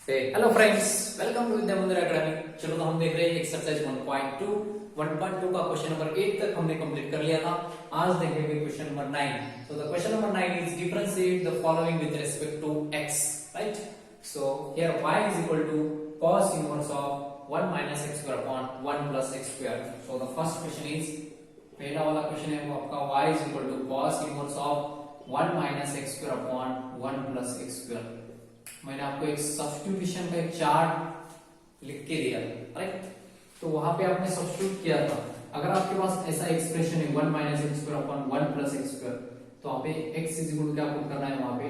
Hello friends, welcome to विद्या मंदिर academy. चलो तो हम देख रहे हैं एक्सरसाइज 1.2 1.2 का क्वेश्चन नंबर 8 तक हमने कंप्लीट कर लिया था। आज देखेंगे क्वेश्चन नंबर 9। तो the question number 9 is differentiate the following with respect to x, right? So here y is equal to cos inverse of 1 minus x square upon 1 plus x square. So the first question is, पहला वाला question है वो आपका y is equal to cos inverse of 1 minus x square upon 1 plus x square. मैंने आपको एक substitution का एक चार्ट लिख के दिया था, राइट? तो वहां पे आपने सब्स्टिट्यूट किया था। अगर आपके पास ऐसा एक्सप्रेशन है 1 minus x square upon 1 plus x square, तो वहां पे x इज इक्वल टू क्या पुट करना है? वहां पे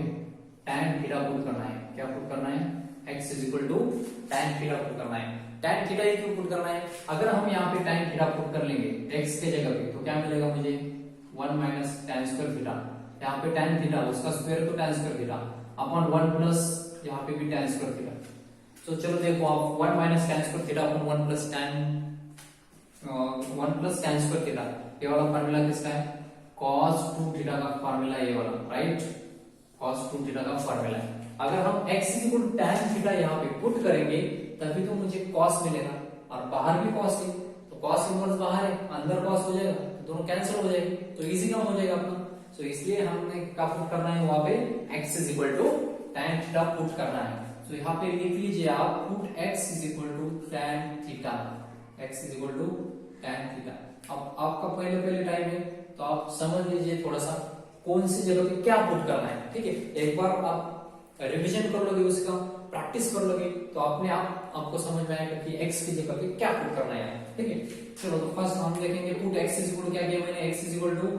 tan थीटा पुट करना है। क्या पुट करना है? x is equal to tan theta put करना है। tan थीटा ही क्यों पुट करना है? अगर हम यहाँ पे tan थीटा पुट कर लेंगे x के जगह पे, तो क्या मिलेगा मुझे? 1 माइनस tan स्क्वायर थीटा। यहाँ पे tan थीटा उसका स्क्वायर तो tan square theta upon 1 plus यहाँ पे भी tan स्क्वायर थीटा। तो चलो देखो आप 1 minus tan square theta upon 1 plus tan square theta, ये वाला फार्मूला किसका है? cos 2 थीटा का फार्मूला, ये वाला, राइट? cos 2 थीटा का फार्मूला है। अगर हम x इक्वल tan थीटा यहाँ पे पुट करेंगे तभी तो मुझे cos मिलेगा, और बाहर भी cos है, तो cos इनवर्स बाहर है, अंदर cos हो जाएगा, तो दोनों कैंसिल हो जाएंगे, तो इजी काम हो जाएगा अपना। तो इसलिए हमने क्या पुट करना है? वहां पे x is equal to tan theta put करना है। तो यहाँ पे लिख लीजिए आप, put x is equal to tan theta, x is equal to tan theta. अब आपका पहले टाइम है, तो आप समझ लीजिए थोड़ा सा कौन सी जगह पे क्या पुट करना है, ठीक है? एक बार आप रिवीजन कर लोगे, उसका प्रैक्टिस कर लोगे, तो अपने आप आपको समझ में आएगा कि x की जगह पे क्या पुट करना है, ठीक है? चलो तो फर्स्ट हम देखेंगे, put x is equal to क्या किया मैंने? x is equal to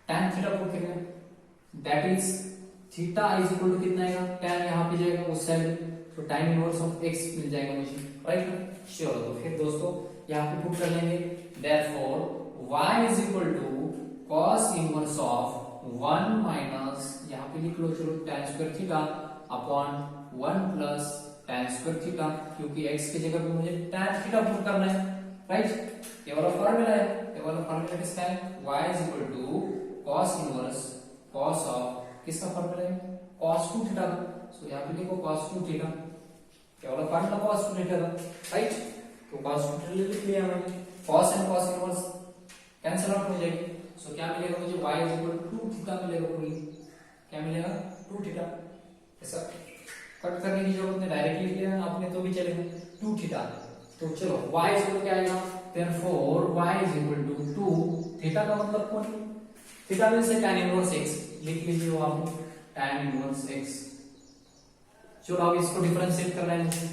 tan theta put किया, that is theta is equal to कितना आएगा? tan यहाँ पे जाएगा उस साइड, तो tan इनवर्स ऑफ x मिल जाएगा मुझे, राइट? चलो तो फिर दोस्तों यहाँ पे पुट कर लेंगे, therefore y is equal to cos inverse of 1 minus, यहाँ पे लिख लो चलो, tan square theta upon 1 plus tan square theta, क्योंकि x की जगह पे मुझे tan थीटा पुट करना है, राइट? ये वाला फार्मूला है, ये वाला फार्मूला किसका है? y is equal to cos inverse cos of, किसका फार्मूला है? cos 2 थीटा का। सो यहाँ पे लिखो cos 2 थीटा, क्या वाला फार्मूला? cos 2 थीटा का, राइट? तो cos 2 थीटा लिख लिया मैंने, cos and cos inverse cancel out हो जाएगी। सो क्या मिलेगा मुझे? y is equal to 2 theta मिलेगा, पूरी क्या मिलेगा? 2 थीटा। ऐसा कट करने की जरूरत नहीं, डायरेक्टली लिख लिया आपने तो भी चलेगा, 2 थीटा। तो चलो y इज इक्वल क्या आएगा? Therefore y is equal to 2 theta का मतलब कौन? Theta means tan inverse x, लिख लीजिए वो आप, tan इनवर्स x। चलो अब इसको डिफरेंशिएट करना है मुझे,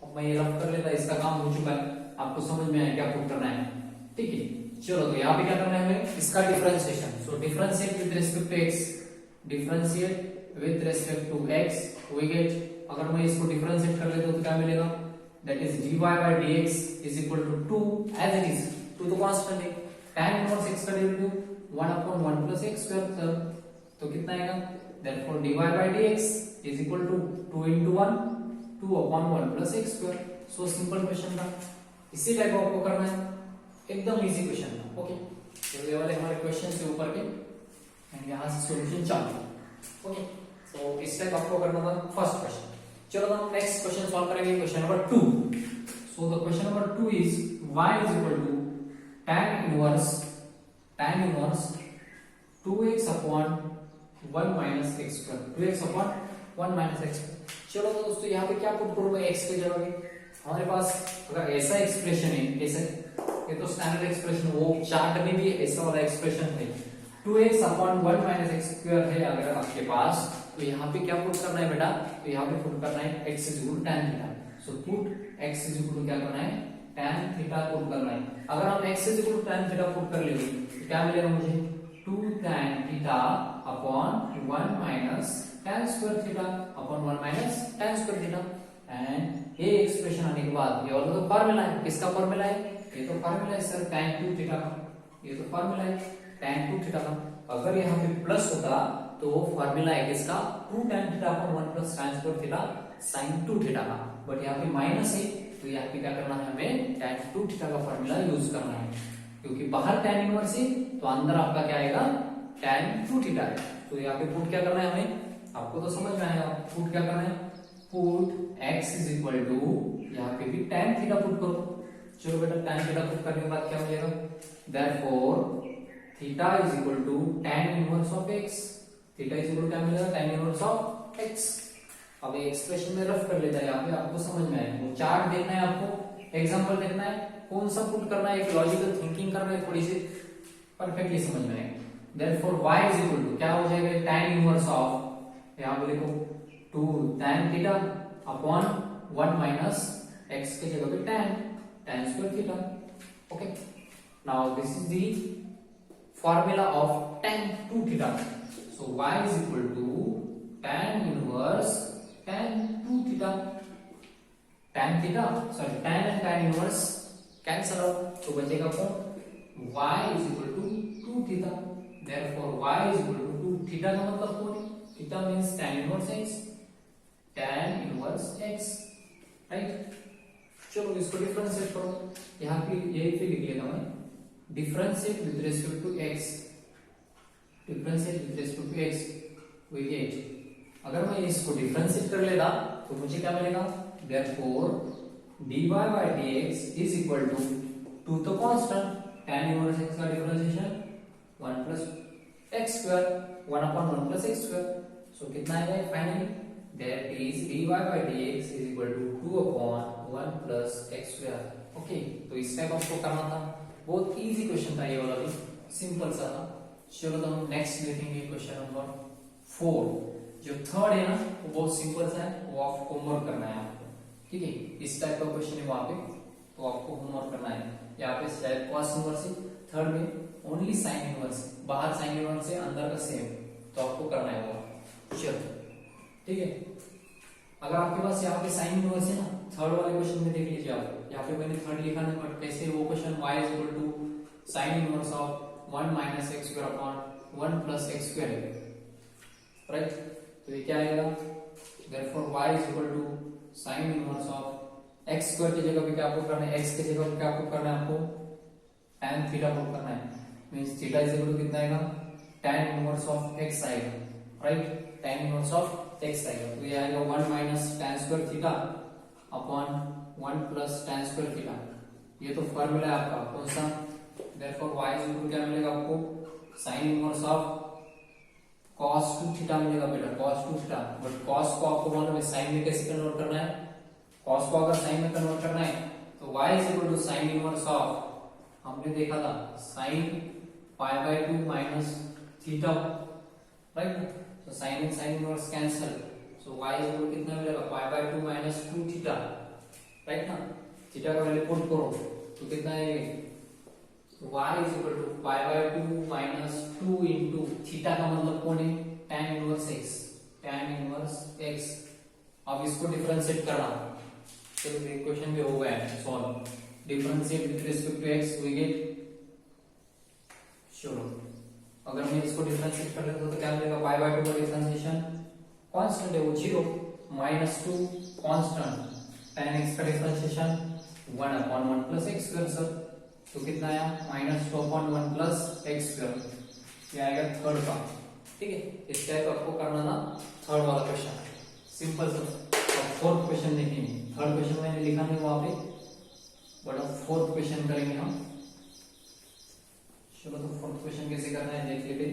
अब मैं ये रफ कर लेता, इसका काम हो चुका है, आपको समझ में आया क्या पुट करना है, ठीक है? चलो तो यहाँ पे क्या करना है हमें? इसका differentiation. So differentiate with respect to x, differentiate with respect to x, we get, अगर मैं इसको डिफरेंशिएट कर लेता तो क्या मिलेगा? That is dy by dx is equal to 2 as it is, 2 तो कांस्टेंट है, tan इनवर्स x का derivative 1 upon 1 plus x square, तो कितना आएगा? Therefore dy by dx is equal to 2 into 1 2 upon 1 plus x square. So simple question था, इसी type आपको करना है, एकदम इजी क्वेश्चन था, ओके? तो ये वाले हमारे क्वेश्चन से ऊपर के एंड यहाँ से सॉल्यूशन चालू, ओके? तो इस टाइप आपको करना था फर्स्ट क्वेश्चन। चलो तो हम नेक्स्ट क्वेश्चन सॉल्व करेंगे, question number 2। So the question number 2 is y is equal to tan inverse 2x upon 1 minus x square, 2x upon 1 minus x square. चलो तो दोस्तों यहाँ पे क्या पुट करूंगा x के जगह पे? हमारे पास अगर ऐसा एक्सप्रेशन है, ऐसा, ये तो स्टैंडर्ड एक्सप्रेशन, वो चार्ट में भी ऐसा वाला एक्सप्रेशन है, 2x upon 1 minus x square है अगर आपके पास, तो यहाँ पे क्या पुट करना है बेटा? तो यहाँ पे पुट करना है x is equal to tan theta. So put x is equal to क्या करना है? tan थीटा पुट करना है। अगर हम x is equal to tan theta put कर लेंगे तो क्या मिलेगा मुझे? 2 tan theta upon 1 minus tan square theta upon 1 minus tan square theta. And ये एक्सप्रेशन आने के बाद ये वाला तो फार्मूला है, किसका फार्मूला है? ये तो फार्मूला है सर tan 2 थीटा का, ये तो फार्मूला है tan 2 थीटा का। अगर यहाँ पे प्लस होता तो फार्मूला है किसका? 2 tan theta upon 1 plus tan square theta sin 2 theta का, बट यहाँ पे माइनस है, तो यहाँ पे क्या करना है हमें? tan 2 थीटा का फार्मूला यूज करना है, क्योंकि बाहर tan इनवर्स है तो अंदर आपका क्या आएगा? tan 2 थीटा है। तो यहाँ पे पुट क्या करना है हमें? आपको तो समझ में आएगा, पुट क्या करना है? Put x is equal to, यहाँ पे भी tan थीटा पुट करो। चलो बेटा tan थीटा पुट करने के बाद क्या मिलेगा, therefore theta is equal to tan inverse of x, theta is equal to क्या मिलेगा, tan इनवर्स ऑफ x। अब ये एक्सप्रेशन में रफ कर लेता है, यहाँ पे आपको समझ में आएगा। वो चार्ट देखना है आपको, एग्जांपल देखना है, कौन सा पुट करना है, एक लॉजिकल थिंकिंग करना है, थोड़ी सी परफेक्टली समझ में आएगा। Therefore y is equal to क्या हो जाएगा, tan इनवर्स ऑफ, यहाँ पे देखो 2 tan theta upon 1 minus x के जगह पे tan square theta. Okay, now this is the formula of tan 2 theta. So y is equal to tan inverse tan 2 theta, tan theta sorry tan and tan inverse cancel out, तो बचेगा कौन, y is equal to 2 theta. Therefore y is equal to 2 theta का मतलब कौन है, theta means tan inverse x, tan inverse x, right. चलो इसको differentiate करो, यहाँ पे यही पे लिख लेता मैं, differentiate with respect to x, differentiate with respect to x we get, अगर मैं इसको डिफरेंशिएट कर लेता तो मुझे क्या मिलेगा, therefore dy by dx is equal to 2 तो कांस्टेंट, tan इनवर्स x का differentiation 1 plus x square, 1 upon 1 plus x square. So कितना आएगा finally, that is dy by dx is equal to 2 upon 1 plus x square. Okay, तो इस type आपको करना था, बहुत इजी क्वेश्चन था ये वाला भी, सिंपल सा था। चलो तो हम नेक्स्ट देखेंगे क्वेश्चन नंबर 4। जो थर्ड है ना वो बहुत सिंपल सा है, वो आपको होमवर्क करना है आपको, ठीक है। इस टाइप का क्वेश्चन है वहां पे, तो आपको होमवर्क करना है। यहाँ पे शायद कॉस इनवर्स है, थर्ड में ओनली साइन इनवर्स, बाहर साइन इनवर्स है, अंदर का सेम, तो आपको करना है वो। चलो ठीक है, अगर आपके पास यहाँ पे साइन इनवर्स है ना, थर्ड वाले क्वेश्चन में देख लीजिए आप, यहाँ पे मैंने थर्ड लिखा नहीं, बट कैसे वो question y is equal to sine inverse of 1 minus x square upon 1 plus x square है, राइट। तो ये क्या आएगा, therefore y is equal to sin inverse of x square की जगह पे क्या आपको करना है, x की जगह पे क्या आपको करना है, आपको tan थीटा पुट करना है, means theta is equal to कितना आएगा, tan इनवर्स ऑफ x आएगा, right, tan inverse of x आएगा। तो ये आएगा 1 minus tan square theta upon 1 plus tan square theta. ये तो फार्मूला है आपका कौन सा, therefore y is equal to क्या मिलेगा आपको, sin inverse of cos 2 theta मिलेगा बेटा, cos 2 थीटा, बट cos को आपको मालूम है sin में कैसे कन्वर्ट करना है, cos को अगर sin में कन्वर्ट करना है तो y is equal to sin inverse of, हमने देखा था sin pi by 2 minus theta, right. तो sin and sin inverse cancel, so y is equal कितना मिलेगा, pi by 2 minus 2 theta, right ना, थीटा का वैल्यू पुट करो तो कितना है, y is equal to pi by 2 minus 2 into theta का मतलब कौन है, tan inverse x, tan inverse x। अब इसको डिफरेंशिएट करना, चलो ये क्वेश्चन भी हो गया है solve, differentiate with respect to x we get, चलो अगर मैं इसको डिफरेंशिएट कर लेता तो क्या मिलेगा, पाई बाय 2 का डिफरेंशिएशन कांस्टेंट है वो 0, माइनस 2 कांस्टेंट, tan x का differentiation 1 upon 1 plus x square sir, तो कितना आया, minus 2 upon 1 plus x square, ये आएगा थर्ड का, ठीक है। इस टाइप आपको करना था थर्ड वाला क्वेश्चन, सिंपल सा। अब फोर्थ क्वेश्चन देखेंगे, थर्ड क्वेश्चन मैंने लिखा नहीं वहां पे, बट अब फोर्थ क्वेश्चन करेंगे हम। चलो तो फोर्थ क्वेश्चन कैसे करना है देख लेते।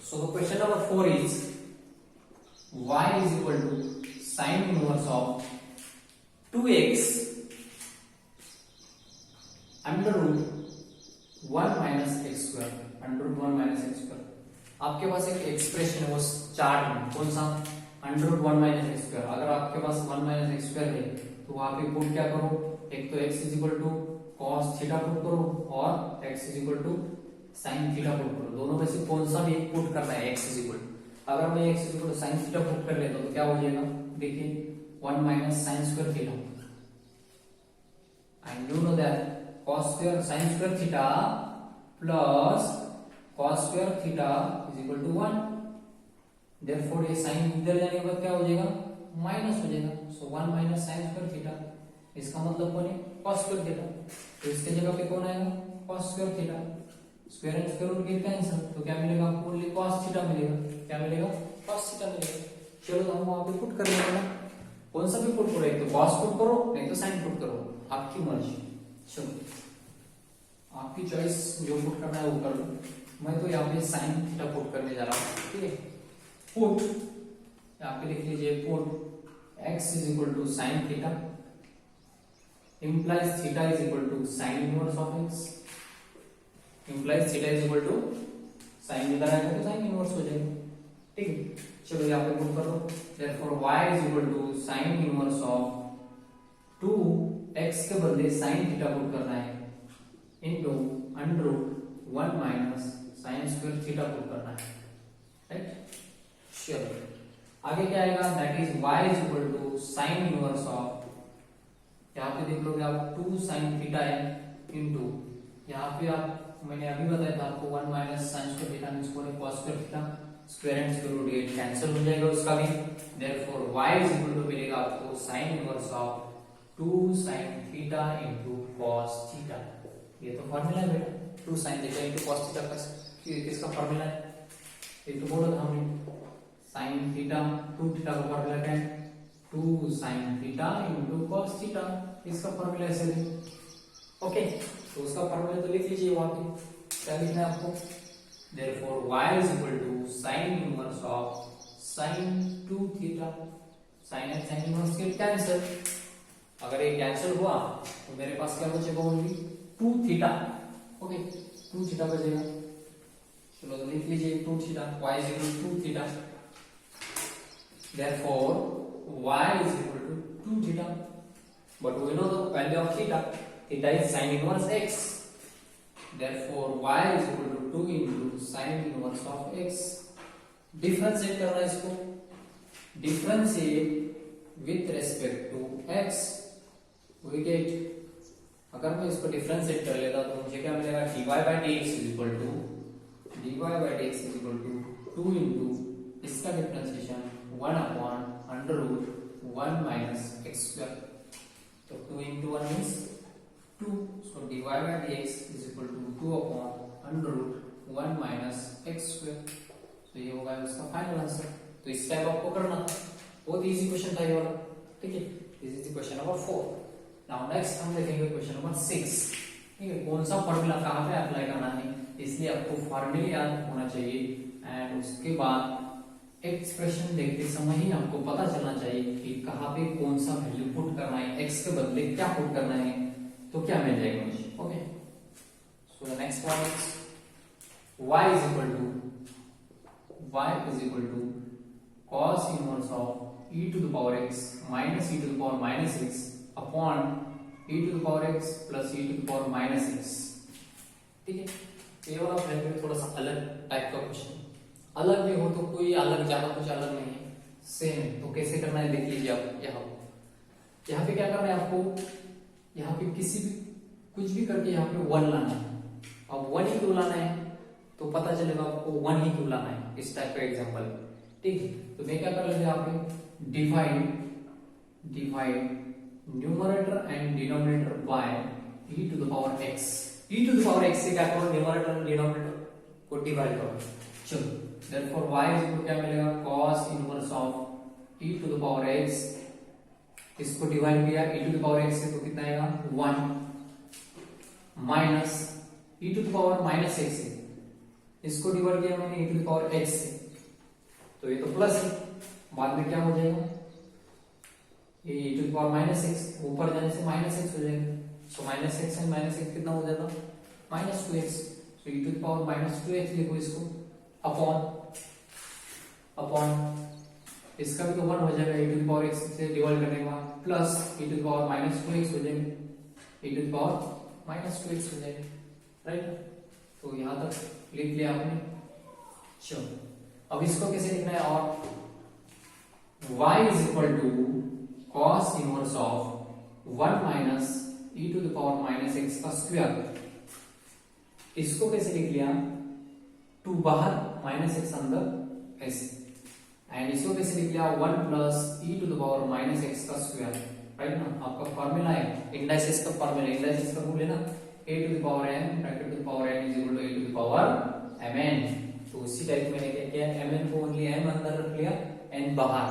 So the question number 4 is y is equal to sin inverse of 2x under root 1 minus x square, under root 1 minus x square. आपके पास एक एक्सप्रेशन है उस चार्ट में, कौन सा, under root 1 minus x square. अगर आपके पास 1 माइनस x स्क्वायर है तो वहां पे पुट क्या करो, एक तो x is equal to cos theta put करो और x is equal to sin theta put करो, दोनों में से कौन सा भी एक पुट करना है, x इज इक्वल। अगर मैं x is equal to sin theta put कर लेता तो क्या हो जाएगा, देखिए 1 minus sin square theta, and you know that cos square sin square theta plus cos square theta is equal to 1, therefore ये sin इधर जाने के बाद क्या हो जाएगा, माइनस हो जाएगा, so 1 minus sin square theta, इसका मतलब कौन है, cos square theta, तो इसके जगह पे कौन आएगा, cos square theta, square and square root के कैंसिल, तो क्या मिलेगा आपको, ओनली cos थीटा मिलेगा, क्या मिलेगा, cos थीटा मिलेगा। चलो हम वहां पे पुट कर लेंगे ना, कौन सा भी पुट करो, एक तो cos पुट करो नहीं तो sin पुट करो, आपकी मर्जी। चलो आपकी चॉइस, जो पुट करना है वो कर लो। मैं तो यहाँ पे sin थीटा पुट करने जा रहा हूँ, ठीक है। पुट यहाँ पे लिख लीजिए, put x is equal to sine theta implies theta is equal to sin inverse of x, implies theta is equal to sin इधर आएगा तो sin inverse हो जाएगा, ठीक है। चलो यहाँ पे पुट कर दो, therefore y is equal to sin inverse of 2x के बदले sin थीटा पुट करना है into under root 1 minus sin square theta put करना है, राइट। चलो आगे क्या आएगा, that is y is equal to sin inverse of, यहाँ पे देख लोगे आप 2 sin थीटा है इंटू, यहाँ पे आप, मैंने अभी बताया था आपको 1 minus sine square theta means cos square theta, square and square root ये कैंसिल हो जाएगा उसका भी। Therefore y is equal to मिलेगा आपको sin inverse of 2 sin theta into cos theta. ये तो फार्मूला है बेटा, 2 sin theta into cos theta का किसका फार्मूला है, ये तो बोला था हमने, sin थीटा 2 थीटा का फार्मूला क्या है, 2 sin theta into cos theta, इसका फार्मूला ऐसे है। ओके, तो उसका फार्मूला तो लिख लीजिए वहां पे, क्या लिखना है आपको, therefore y is equal to sin inverse of sin 2 theta, sin and sin inverse के कैंसिल, अगर ये कैंसिल हुआ तो मेरे पास क्या बचेगा, ओनली 2 थीटा। ओके, 2 थीटा बचेगा। चलो तो लिख लीजिए 2 theta, y is equal to 2 theta, therefore y is equal to 2 theta, but we know the value of theta, theta is sin inverse x, therefore y is equal to 2 into sin inverse of x। Differentiate करना है इसको, differentiate with respect to x, we get, अगर मैं इसको differentiate कर लेता तो मुझे क्या मिलेगा, dy by dx is equal to 2 into इसका differentiation 1 upon under root 1 minus x square, so 2 into 1 is 2, so dy by dx is equal to 2 upon under root 1 minus x square, so ये होगा इसका final answer. तो इस type आपको करना, बहुत easy question था ये वाला, ठीक है। This is the question number 4। Now next हम देखेंगे क्वेश्चन नंबर 6, ठीक है। कौन सा फार्मूला कहाँ पे अप्लाई करना है, इसलिए आपको फार्मूला याद होना चाहिए, एंड उसके बाद एक्सप्रेशन देखते समय ही आपको पता चलना चाहिए कि कहाँ पे कौन सा वैल्यू पुट करना है, x के बदले क्या पुट करना है, तो क्या मिल जाएगा मुझे। Okay, so the next one is y is equal to cos inverse of e to the power x minus e to the power minus x upon e to the power x plus e to the power minus x, ठीक है। ये वाला value थोड़ा सा अलग type का question, अलग भी हो तो कोई अलग, ज्यादा कुछ अलग नहीं है, सेम। तो कैसे करना है देख लीजिए आप, यहाँ पे क्या करना है आपको, यहाँ पे किसी भी कुछ भी करके यहाँ पे 1 लाना है। अब 1 ही क्यों लाना है, तो पता चलेगा आपको 1 ही क्यों लाना है, इस टाइप का एग्जांपल, ठीक है। तो मैं क्या कर लेंगे, यहाँ पे divide numerator and denominator by e to the power x, e to the power x से क्या करो, न्यूमरेटर और डिनोमिनेटर को डिवाइड करो। चलो, therefore y is equal क्या मिलेगा, cos inverse of e to the power x, इसको डिवाइड किया e to the power x से तो कितना आएगा 1 minus e to the power minus x से, इसको डिवाइड किया मैंने e to the power x से, तो ये तो प्लस है, बाद में क्या हो जाएगा, ये e to the power minus x ऊपर जाने से माइनस x हो जाएगा, so minus x and minus x कितना हो जाएगा, minus 2x, so e to the power minus 2x लिखो इसको, अपॉन इसका भी तो 1 हो जाएगा, e to the power x से डिवाइड करने के बाद plus e to the power minus 2x हो जाएगा, e to the power minus 2x हो जाएगा, राइट। तो यहां तक लिख लिया आपने। चलो अब इसको कैसे लिखना है, और y is equal to cos inverse of 1 minus e to the power minus x का स्क्वायर, इसको कैसे लिख लिया, 2 बाहर माइनस x अंदर ऐसे, एंड इसको कैसे लिख लिया 1 plus e to the power minus x का स्क्वायर, राइट ना। आपका फार्मूला है इंडाइसेस का फार्मूला, इंडाइसेस का रूल है ना, a to the power n bracket to the power n is equal to a to the power mn, तो उसी टाइप मैंने क्या किया, mn को ओनली m अंदर रख लिया, n बाहर,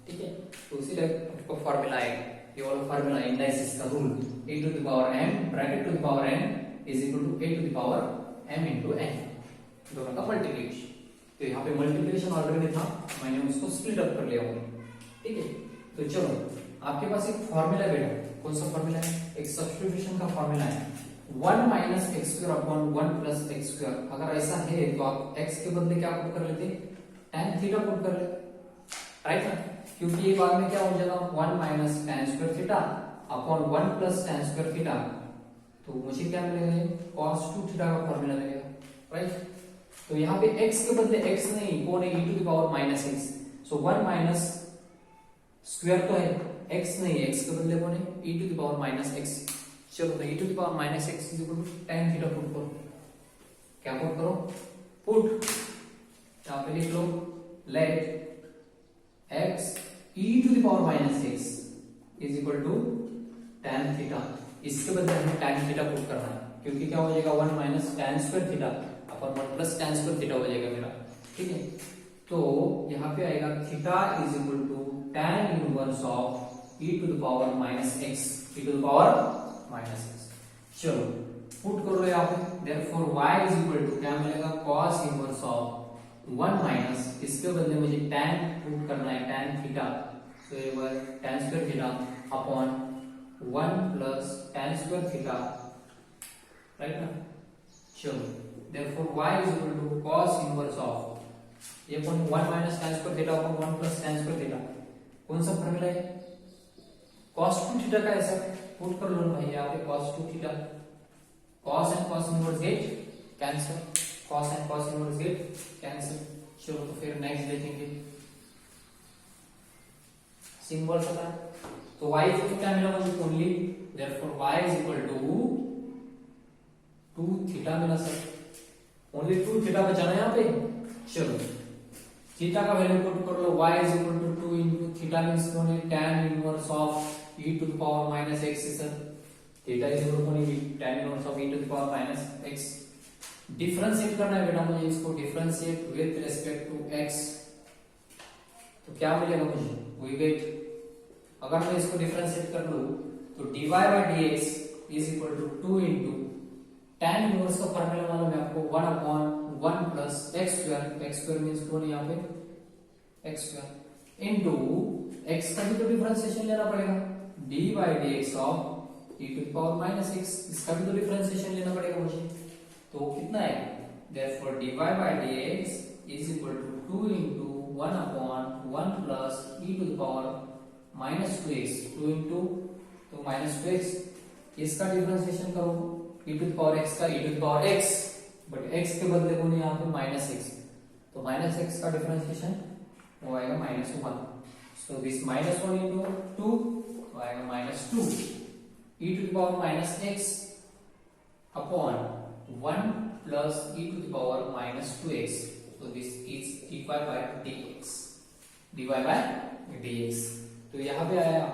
ठीक है। तो उसी टाइप आपको फॉर्मूला आएगा, ये वाला फॉर्मूला इंडाइसिस का rule, a to the power m bracket to the power n is equal to a to the power m into n, दोनों का मल्टीप्लिकेशन। तो यहाँ पे मल्टीप्लिकेशन ऑलरेडी था, मैंने उसको स्प्लिट अप कर लिया हूँ, ठीक है। तो चलो आपके पास एक फॉर्मूला बेटा, कौन सा फॉर्मूला है, एक सब्स्टिट्यूशन का फॉर्मूला है, 1 minus x square upon 1 plus x square. अगर ऐसा है तो आप x के बदले क्या पुट कर लेते, tan थीटा पुट कर ले, राइट ना, क्योंकि ये बाद में क्या हो जाएगा, 1 minus tan square theta upon 1 plus tan square theta, तो मुझे क्या मिलेगा, cos 2 थीटा का फॉर्मूला मिलेगा, राइट। तो यहाँ पे x के बदले x नहीं, कौन है, e to the power minus x, so 1 minus square तो है, x नहीं, x के बदले कौन है, e to the power minus x. चलो तो e to the power minus x is equal to tan theta put करो, क्या पुट करो, पुट, यहाँ पे लिख लो, let x e to the power minus x is equal to tan theta, इसके बदले हमें tan थीटा पुट करना है, क्योंकि क्या हो जाएगा, 1 minus tan square theta upon 1 plus tan square theta हो जाएगा मेरा, ठीक है। तो यहाँ पे आएगा theta is equal to tan inverse of e to the power minus x, e to the power minus x. चलो पुट कर लो यहाँ पे, therefore y is equal to क्या मिलेगा, cos इनवर्स ऑफ 1 माइनस, इसके बदले मुझे tan पुट करना है, tan थीटा, तो ये बार tan square theta upon 1 plus tan square theta, right ना। चलो therefore y is equal to cos inverse of ये कौन, 1 minus tan square theta upon 1 plus tan square theta, कौन सा फॉर्मूला है, cos 2 थीटा का, ऐसा पुट कर लो भाई यहाँ पे, cos 2 theta, cos and cos inverse get cancel, cos and cos inverse get cancel. चलो तो फिर नेक्स्ट देखेंगे, सिंबल से था, तो y इज क्या मिला मुझे, only, therefore y is equal to 2 theta मिला सर, ओनली 2 थीटा बचाना यहाँ पे। चलो थीटा का वैल्यू पुट कर लो, y is equal to 2 into theta means कौन है, tan inverse of e to the power minus x sir, theta is equal to tan inverse of e to the power minus x। Differentiate करना है बेटा मुझे, इसको differentiate with respect to x, तो क्या मिलेगा मुझे, वी गेट, अगर मैं इसको डिफरेंशिएट कर लूं तो dy by dx is equal to 2 into tan inverse का फॉर्मूला मालूम है आपको, 1 upon 1 plus x square, x square means कौन है यहाँ पे, x स्क्वायर इनटू x का भी तो डिफरेंशिएशन लेना पड़ेगा, dy by dx of e to the power minus x, इसका भी तो डिफरेंशिएशन लेना पड़ेगा मुझे, तो कितना है, therefore dy by dx is equal to 2 into 1 upon 1 plus e to the power minus 2x, 2 into तो माइनस 2x, इसका डिफरेंशिएशन करो, e to the power x का e to the power x, but x के बदले को नहीं यहाँ पे माइनस x, तो माइनस x का डिफरेंशिएशन वो आएगा -1, सो दिस -1 इनटू 2 तो आएगा -2 e to the power minus x upon 1 plus e to the power minus 2x, so this is dy by dx, dy by dx। तो यहाँ पे आया,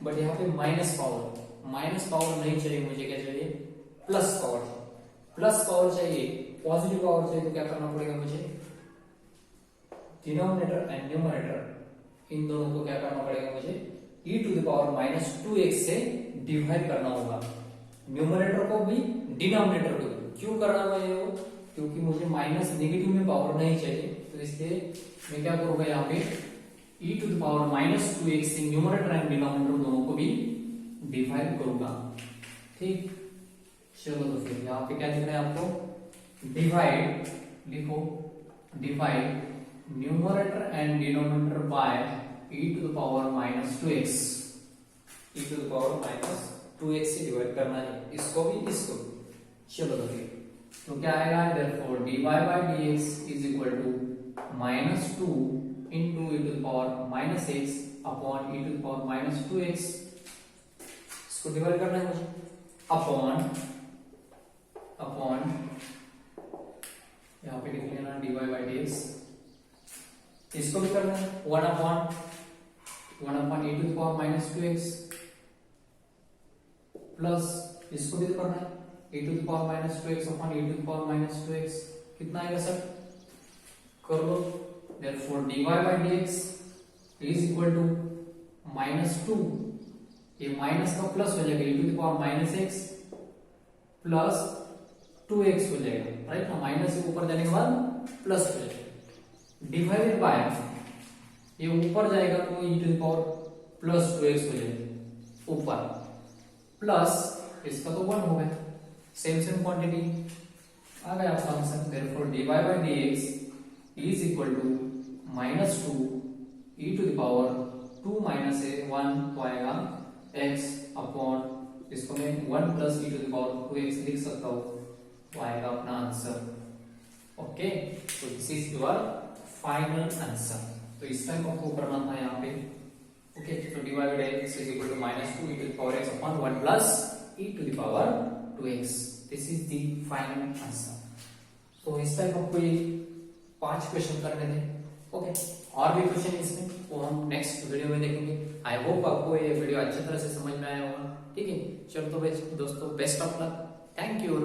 बट यहाँ पे माइनस पावर नहीं चाहिए मुझे, क्या चाहिए, प्लस पावर चाहिए, पॉजिटिव पावर चाहिए, तो क्या करना पड़ेगा मुझे, डिनोमिनेटर एंड न्यूमरेटर इन दोनों को क्या करना पड़ेगा मुझे, e to the power minus 2x से डिवाइड करना होगा, न्यूमरेटर को भी डिनोमिनेटर को भी। क्यों करना है वो, क्योंकि मुझे माइनस नेगेटिव में पावर नहीं चाहिए, तो इसलिए मैं क्या करूंगा, यहाँ पे e to the power minus 2x से न्यूमरेटर एंड डिनोमिनेटर दोनों को भी डिवाइड करूंगा, ठीक। चलो तो फिर यहाँ पे क्या लिखना है आपको, डिवाइड लिखो, divide numerator and denominator by e to the power minus 2x, e to the power minus 2x से डिवाइड करना है, इसको भी इसको। चलो तो फिर तो क्या आएगा, therefore dy by dx is equal to -2 into e to the power minus x upon e to the power minus 2x, इसको डिवाइड करना है मुझे, अपॉन यहाँ पे लिख लेना dy by dx, इसको भी करना है 1 upon e to the power minus 2x plus इसको भी तो करना है e to the power minus 2x upon e to the power minus 2x, कितना आएगा सर, कर लो। therefore dy by dx is equal to -2, ये माइनस का प्लस हो जाएगा, e to the power -x plus 2x हो जाएगा, राइट ना, माइनस से ऊपर जाने के बाद प्लस हो जाएगा, डिवाइडेड बाय ये ऊपर जाएगा तो e to the power plus 2x हो जाएगा ऊपर, प्लस इसका तो 1 हो गया, सेम क्वांटिटी आ गया आपका answer. therefore dy by dx is equal to -2 e to the power 2 minus a 1 तो आएगा x अपॉन, इसको मैं 1 plus e to the power 2x लिख सकता हूँ, तो आएगा अपना आंसर। ओके, तो this is your final answer. तो इस टाइप आपको करना था यहाँ पे। ओके, तो dy by dx is equal to -2 e to the power x upon 1 plus e to the power 2x, this is the final answer. तो इस टाइप आपको ये 5 क्वेश्चन करने थे। ओके, और भी क्वेश्चन इसमें वो हम नेक्स्ट वीडियो में देखेंगे। आई होप आपको ये वीडियो अच्छी तरह से समझ में आया होगा। ठीक है, चलो तो दोस्तों, best of luck, thank you.